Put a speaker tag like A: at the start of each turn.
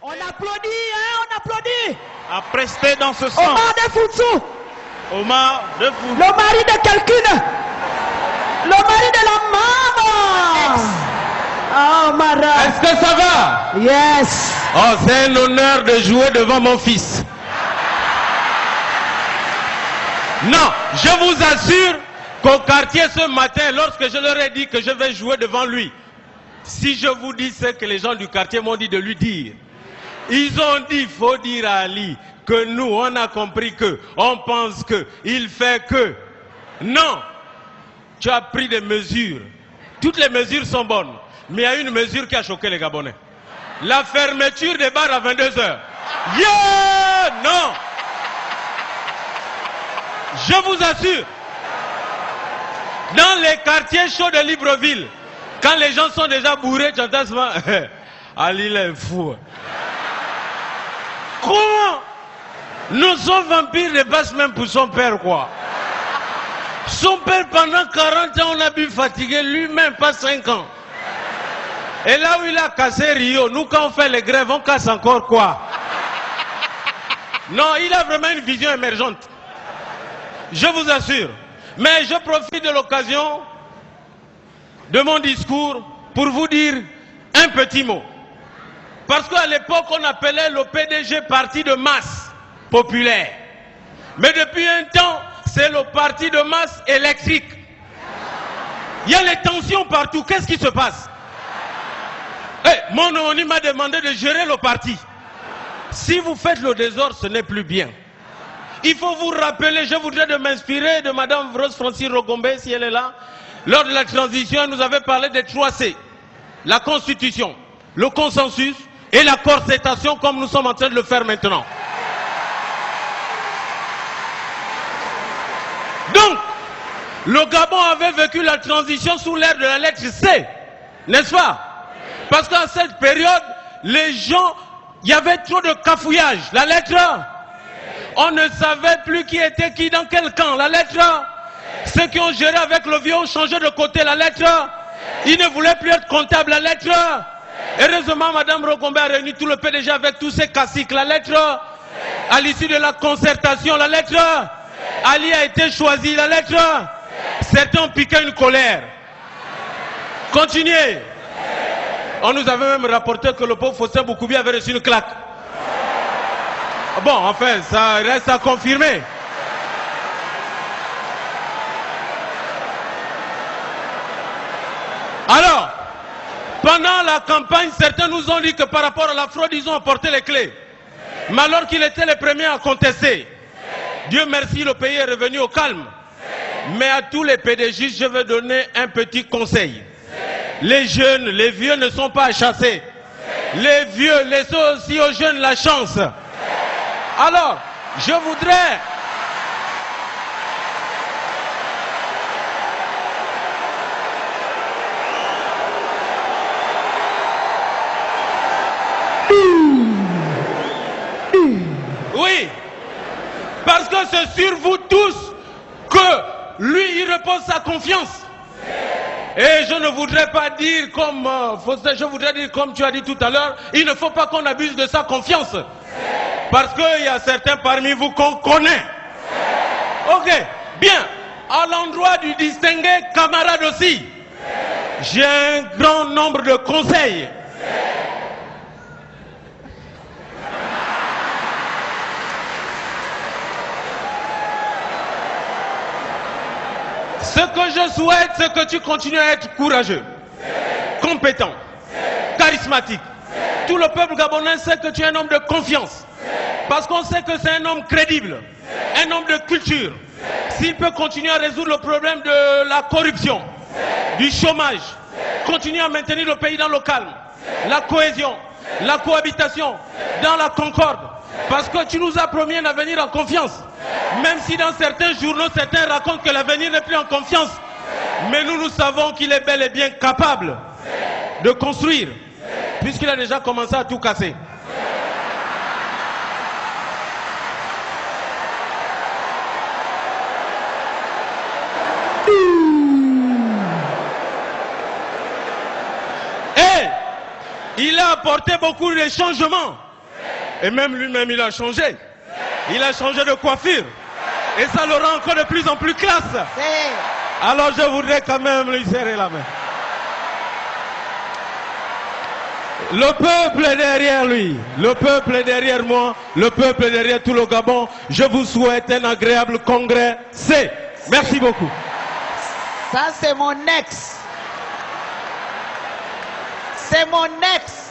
A: On applaudit, hein, on applaudit.
B: A presté dans ce sens.
A: Omar de Foutsou.
B: Omar de Foutsou.
A: Le mari de quelqu'un. Le mari de la maman. Oh, Mara.
C: Est-ce que ça va?
A: Yes.
C: Oh, c'est un honneur de jouer devant mon fils. Non, je vous assure qu'au quartier ce matin, lorsque je leur ai dit que je vais jouer devant lui, si je vous dis ce que les gens du quartier m'ont dit de lui dire, ils ont dit, il faut dire à Ali que nous, on a compris que, on pense que, il fait que. Non, tu as pris des mesures. Toutes les mesures sont bonnes, mais il y a une mesure qui a choqué les Gabonais. La fermeture des bars à 22h. Yeah! Non! Je vous assure, dans les quartiers chauds de Libreville, quand les gens sont déjà bourrés, tu entends souvent, Ali il est fou. Comment? Nous sommes vampires de basse même pour son père, quoi. Son père, pendant 40 ans, on a bu fatigué, lui-même, pas 5 ans. Et là où il a cassé Rio, nous, quand on fait les grèves, on casse encore quoi? Non, il a vraiment une vision émergente. Je vous assure. Mais je profite de l'occasion de mon discours pour vous dire un petit mot. Parce qu'à l'époque, on appelait le PDG parti de masse populaire. Mais depuis un temps, c'est le parti de masse électrique. Il y a les tensions partout. Qu'est-ce qui se passe? Mon homonyme m'a demandé de gérer le parti. Si vous faites le désordre, ce n'est plus bien. Il faut vous rappeler, je voudrais de m'inspirer de Mme Rose Francis Rogombe, si elle est là. Lors de la transition, elle nous avait parlé des 3 C. La Constitution, le consensus et la concertation, comme nous sommes en train de le faire maintenant. Donc, le Gabon avait vécu la transition sous l'ère de la lettre C, n'est-ce pas? Parce qu'à cette période, les gens, il y avait trop de cafouillage. La lettre A, on ne savait plus qui était qui dans quel camp. La lettre A, ceux qui ont géré avec le vieux ont changé de côté. La lettre A, ils ne voulaient plus être comptables. La lettre A, heureusement, Mme Rogombe a réuni tout le PDG avec tous ses caciques. La lettre A, à l'issue de la concertation, la lettre A, Ali a été choisi. La lettre A, certains ont piqué une colère. Continuez. On nous avait même rapporté que le pauvre Faustin Boukoubi avait reçu une claque. Bon, enfin, ça reste à confirmer. Alors, pendant la campagne, certains nous ont dit que par rapport à la fraude, ils ont apporté les clés. Mais alors qu'il était le premier à contester, Dieu merci, le pays est revenu au calme. Mais à tous les PDG, je vais donner un petit conseil. Les jeunes, les vieux ne sont pas à chasser. Les vieux, laissez aussi aux jeunes la chance. Alors, je voudrais... Oui, parce que c'est sur vous tous que lui, il repose sa confiance. Et je ne voudrais pas dire comme je voudrais dire comme tu as dit tout à l'heure, il ne faut pas qu'on abuse de sa confiance. Parce qu'il y a certains parmi vous qu'on connaît. Ok, bien. À l'endroit du distingué camarade aussi, j'ai un grand nombre de conseils. Ce que je souhaite, c'est que tu continues à être courageux, compétent, charismatique. Tout le peuple gabonais sait que tu es un homme de confiance. Parce qu'on sait que c'est un homme crédible, un homme de culture. S'il peut continuer à résoudre le problème de la corruption, du chômage, continuer à maintenir le pays dans le calme, la cohésion, la cohabitation, dans la concorde. Parce que tu nous as promis un avenir en confiance. Même si dans certains journaux, certains racontent que l'avenir n'est plus en confiance. Mais nous savons qu'il est bel et bien capable de construire, puisqu'il a déjà commencé à tout casser. Et il a apporté beaucoup de changements Et même lui-même, il a changé. Il a changé de coiffure. Et ça le rend encore de plus en plus classe. Alors je voudrais quand même lui serrer la main. Le peuple est derrière lui. Le peuple est derrière moi. Le peuple est derrière tout le Gabon. Je vous souhaite un agréable congrès. Merci beaucoup.
A: Ça, c'est mon ex. C'est mon ex.